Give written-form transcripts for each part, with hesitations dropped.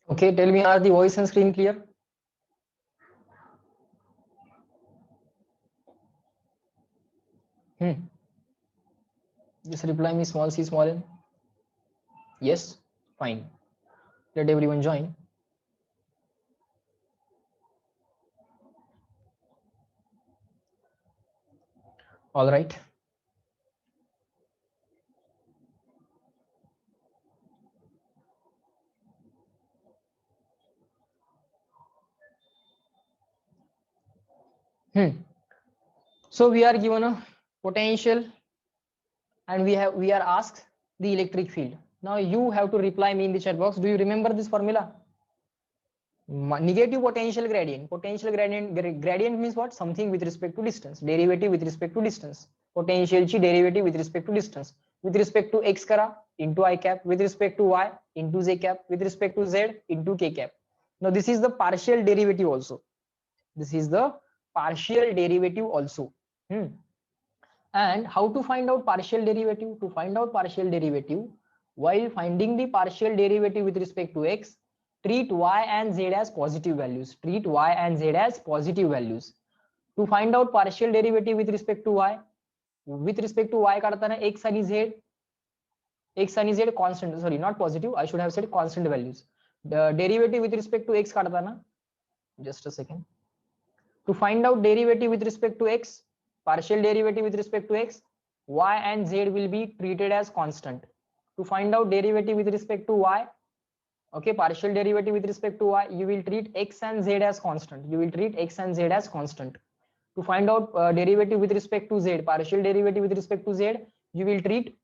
Okay, tell me, are the voice and screen clear? Just reply me small c small n. Yes, fine. Let everyone join. All right. So we are given a potential and we are asked the electric field. Now you have to reply me in the chat box. Do you remember this formula? Negative potential gradient. Potential gradient means what? Something with respect to distance. Derivative with respect to distance. Potential ची derivative with respect to distance. With respect to x करा into I cap. With respect to y into j cap. With respect to z into k cap. Now this is the partial derivative also. This is the partial derivative also. And how to find out partial derivative? To find out partial derivative, while finding the partial derivative with respect to x, treat y and z as positive values. Treat y and z as positive values. To find out partial derivative with respect to y काढताना x आणि z constant, sorry, not positive, I should have said constant values. The derivative with respect to x काढताना, just a second. To find out derivative with respect to x, partial derivative with respect to x, y and z will be treated as constant. To find out derivative with respect to y, okay, partial derivative with respect to y, you will treat x and z as constant. You will treat x and z as constant. To find out derivative with respect to z, partial derivative with respect to z, you will treat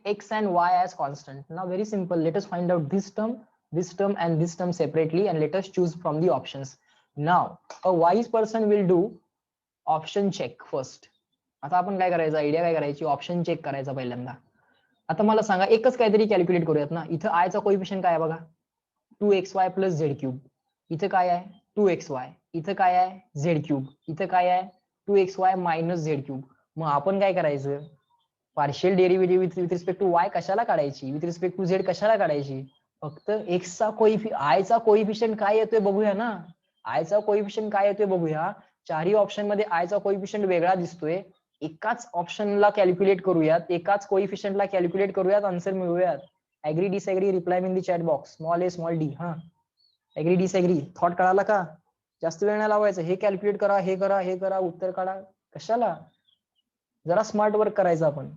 x and y as constant. Now very simple. Let us find out this term, and this term separately, and let us choose from the options. Now a wise person will do option check first. आता आपण काय करायचं, idea काय करायची, option check करायचा पहिल्यांदा. आता मला सांगा, एकच काहीतरी कॅल्क्युलेट करूयात ना. इथं आय चा कोइफिशियंट काय आहे बघा, 2xy प्लस झेड क्यूब. इथं काय आहे 2xy. इथं काय आहे झेड क्यूब. इथं काय आहे 2xy मायनस झेड क्यूब. मग आपण काय करायचं, partial derivative with respect to Y कशाला काढायची, विथ रिस्पेक्ट टू झेड कशाला काढायची. फक्त एक्स चा आय चा कोइफिशियंट काय येतोय बघूया ना. आय चा कोइफिशियंट काय येतोय बघूया. चारही ऑप्शन मध्ये आय चा कोइफिशियंट वेगळा दिसतोय. एकाच ऑप्शनला कॅल्क्युलेट करूयात, एकाच कोइफिशियंटला कॅल्क्युलेट करूयात, आन्सर मिळवूयात. ऍग्री डिसऍग्री रिप्लाय इन दी चॅट बॉक्स, स्मॉल ए स्मॉल डी. हा, ऍग्री डिसऍग्री, थॉट कळाला का. जास्त वेळ नाही लावायचं, हे कॅल्क्युलेट करा, हे करा, हे करा, उत्तर काढा, कशाला. जरा स्मार्ट वर्क करायचं आपण.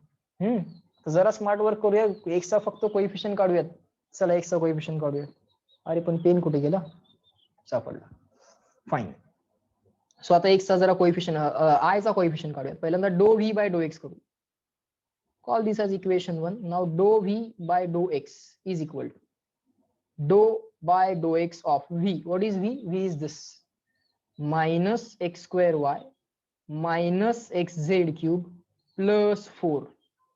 जरा स्मार्ट वर्क करूया. एक्सचा फक्त कोइफिशियंट काढूयात. चला एक्सचा कोइफिशियंट काढूया. अरे पण पेन कुठे गेला, सापडला. फाईन. सो आता एक्सचा जरा कोइफिशियंट, आय चा कोइफिशियंट काढूयात. पहिल्यांदा do V by do X करू. Call this as equation 1. Now do V by do X is equal to do by do X of V. What is V? V is this minus X square Y minus xz cube plus 4.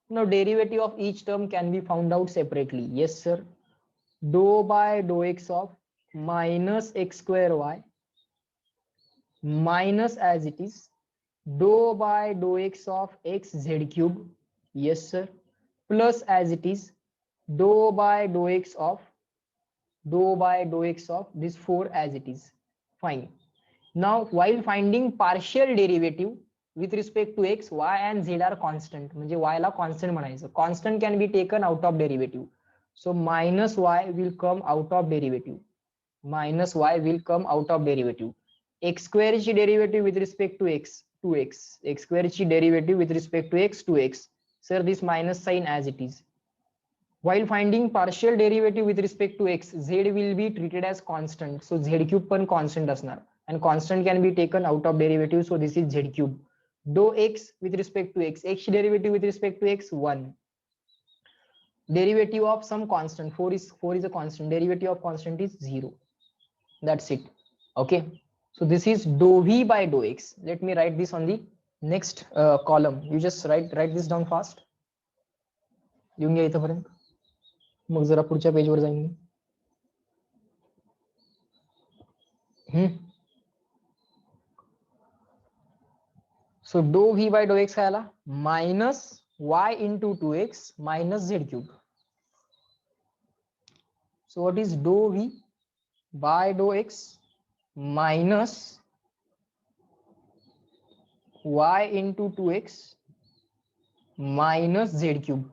Now derivative of each term can be found out separately. Yes sir. Dou by dou x of minus x square y minus as it is dou by dou x of xz cube. Yes sir. Plus as it is dou by dou x of this 4 as it is. Fine. Now while finding partial derivative with respect to x, y and z are constant. म्हणजे y ला constant म्हणायचं. Constant can be taken out of derivative. So minus y will come out of derivative. Minus y will come out of derivative. X square ची derivative with respect to x, 2x. X square ची derivative with respect to x, 2x. Sir, this minus sign as it is. While finding partial derivative with respect to x, z will be treated as constant. So z cube पण constant असणार. And constant can be taken out of derivative, so this is z cube. Dou x with respect to x, x derivative with respect to x 1. Derivative of some constant, 4 is a constant. Derivative of constant is 0. That's it. Okay. So this is dou v by dou x. Let me write this on the next column. You just write this down fast. लिहून घ्या इथपर्यंत. मग जरा पुढच्या पेजवर जाईन मी. So dou v by dou x काय आला, minus y into 2x minus z cube. So what is dou v by dou x minus y into 2x minus z cube.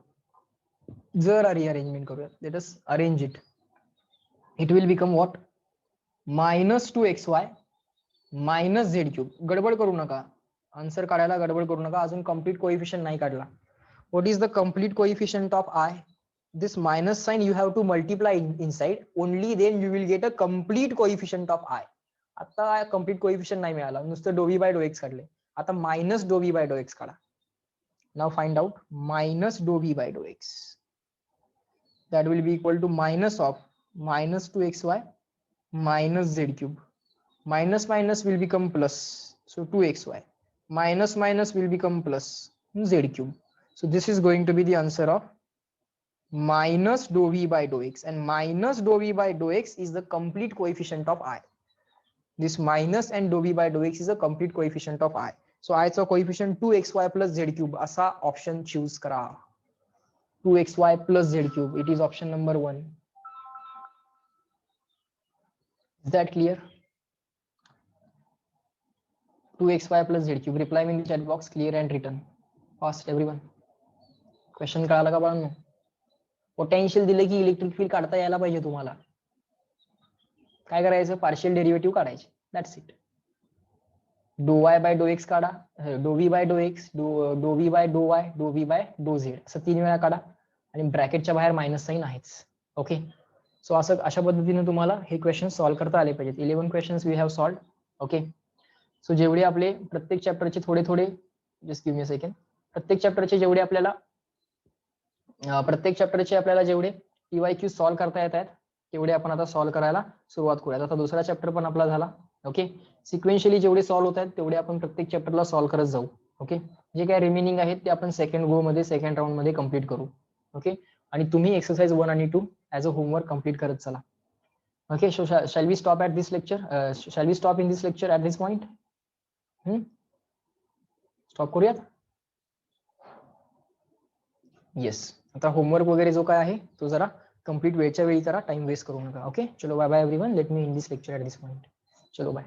जर rearrangement करूया, let us arrange it. It will become what? minus 2xy minus z cube. गडबड करू नका, answer काढायला गडबड करू नका, अजून कम्प्लीट कोएफिशिएंट नाही काढला. What is the complete coefficient of I? This minus sign you have to multiply inside, only then you will get a complete coefficient of I. आता complete coefficient नाही मिळाला, नुसतं dou v by dou x काढले. आता minus dou v by dou x काढा. Now find out minus dou v by dou x. That will be equal to minus of minus 2xy minus z cube. Minus minus will become plus, so 2xy. Minus minus will become plus z cube. So this is going to be the answer of minus dou v by dou x, and minus dou v by dou x is the complete coefficient of I. This minus and dou v by dou x is a complete coefficient of I. So I चा coefficient 2xy plus z cube असा option choose करा. 2xy plus z cube. It is option number 1. Is that clear? 2xy plus z cube. Reply me in the chat box, clear and written. Fast everyone. Question कळाला का बाळांनो? Potential दिले की electric field काढता यायला पाहिजे तुम्हाला. काय करायचं? पार्शियल डेरिव्हेटिव्ह काढायचे. That's it. Do Y by do X काढा, do V by do X, do V by do Y, do V by do Z, असं 3 वेळा काढा आणि ब्रॅकेटच्या बाहेर मायनस साइन आहेच. ओके, सो असं अशा पद्धतीने तुम्हाला हे क्वेश्चन सॉल्व्ह करता आले पाहिजेत. 11 questions we have solved. Okay, so जेवढे आपले प्रत्येक चॅप्टरचे थोडे थोडे, just give me a second, प्रत्येक चॅप्टरचे जेवढे आपल्याला जेवढे PYQ सॉल्व्ह करता येत आहेत तेवढे आपण आता सॉल्व्ह करायला सुरुवात करूयात. आता दुसरा चॅप्टर पण आपला झाला. ओके, सिक्वेन्शियली जेवढे सॉल्व्ह होत आहेत तेवढे आपण प्रत्येक चॅप्टरला सॉल्व्ह करत जाऊ. ओके, जे काय रिमेनिंग आहेत ते आपण सेकंड गो मध्ये, सेकंड राऊंड मध्ये कम्प्लीट करू. ओके, आणि तुम्ही एक्सरसाइज 1 आणि 2 ऍज अ होमवर्क कम्प्लीट करत चला. Okay, so shall we stop in this lecture at this point? Stop करूयात? येस, आता होमवर्क वगैरे जो काय आहे तो जरा कंप्लीट वेळच्या वेळी करा, टाइम वेस्ट करू नका. ओके, चलो bye bye everyone. Let me in this lecture at this point. चलो बाय.